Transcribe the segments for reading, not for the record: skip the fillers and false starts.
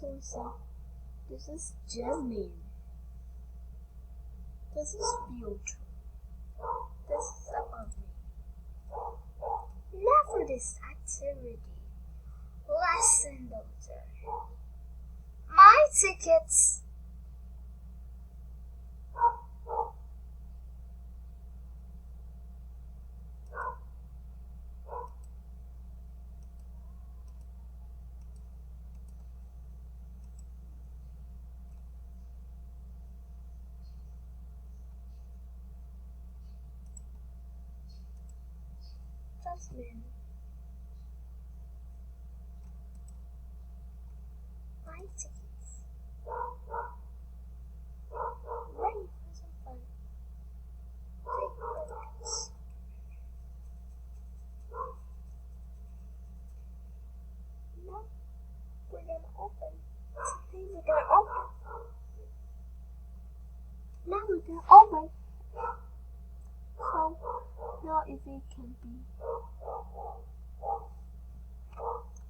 So this is Jasmine. This is future. This is about me. Now for this activity. Lesson noter. My tickets. Jasmine. My tickets. Ready for some fun. Take photos. Now we're gonna open. Today we're gonna open. Now we're gonna open. So now if it can be.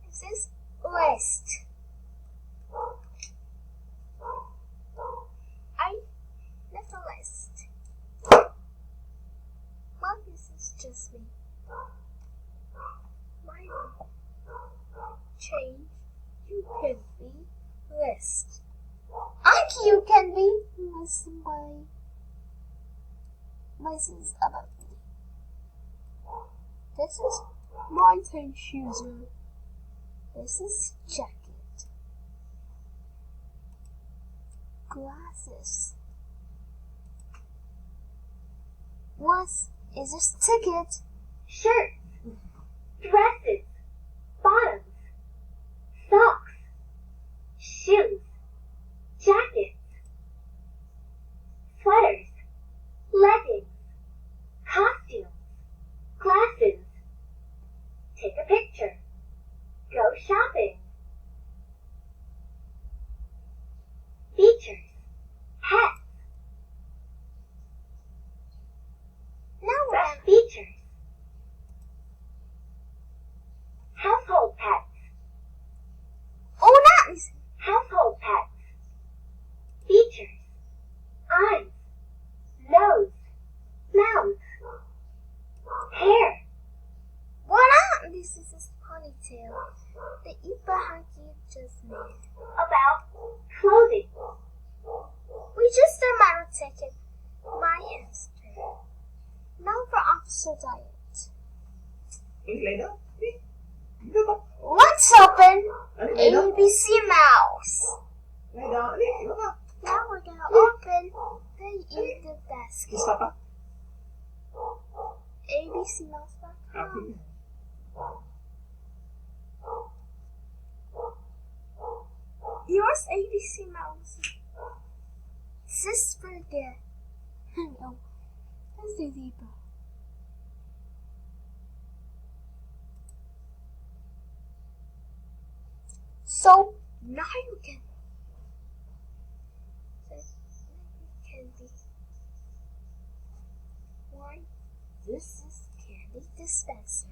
This is list. I left a list. Well, this is just me. My name. Change. You can be list. You can be listen by. This is about me. This is my tank chooser. This is jacket. Glasses. What is this ticket? Shirts, dresses, bottoms, socks, shoes, jackets, sweaters, leggings, costumes, glasses. Take a picture. Go shopping. Features, pets. Now Fresh features. Household pets. Oh, that is Household pets. Features. Eyes. Nose. Mouth. Hair. what up? This is his ponytail. The Ibahaki just made. About clothing. We just a matter ticket. My hamster. Now for officer diet. Let's open ABC Mouse. Now we're gonna open the Eat the Basket. ABCMouse.com. Yours ABC Mouse. This is for the oh, that's the zebra. So now you can be why this is candy dispenser.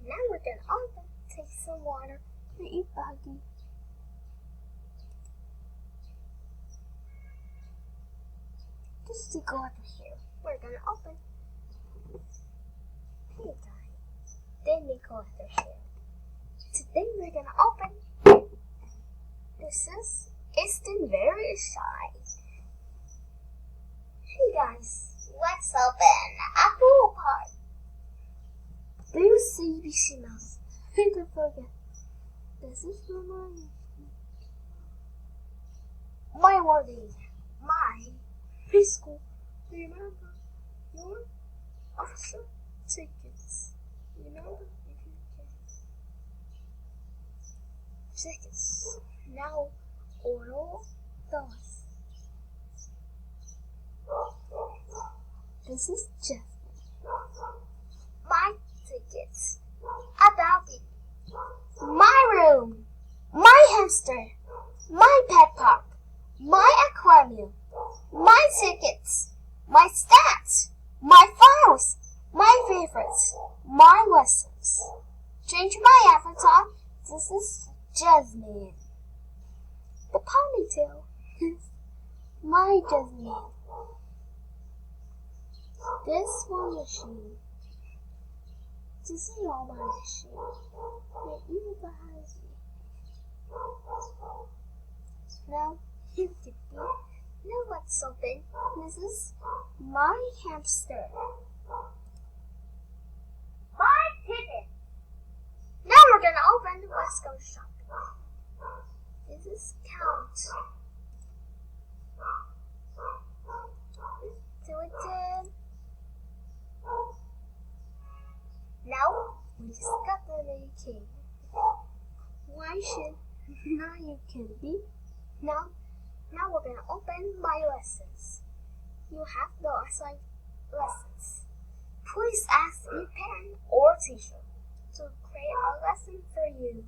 Now we're gonna open, take some water, and eat buggy. Just to go over here, we're gonna open. Hey guys, then we go over here. Today we're gonna open. This is Easton very shy. Hey guys, let's open a pool party. Do you see ABC Mouse? Don't forget. This is for my wording. My preschool. Remember your officer tickets. Remember if you can. Tickets. Now oral thoughts. This is Jasmine. My tickets. About it. My room. My hamster. My pet park. My aquarium. My tickets. my stats, my files, my favorites, my lessons. Change my avatar. This is Jasmine. The ponytail is my Jasmine. This one machine. This is all my machine. You guys. Now you can be. Now let's open. This is my hamster. My ticket. Now we're gonna open. Let's go shopping. This is count. Do it then. Now we just got the king. Why should now you can be? Now we're gonna open my lessons. You have the assigned lessons. Please ask your parent or teacher to create a lesson for you.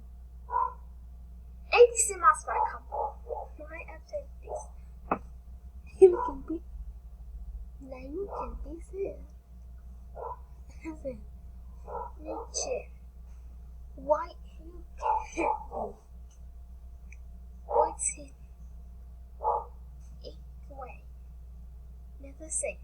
abcmouse.com. Right after this, you can be. Now you can be there. Heaven, nature. Why you can't be? What's it? Way. Never say.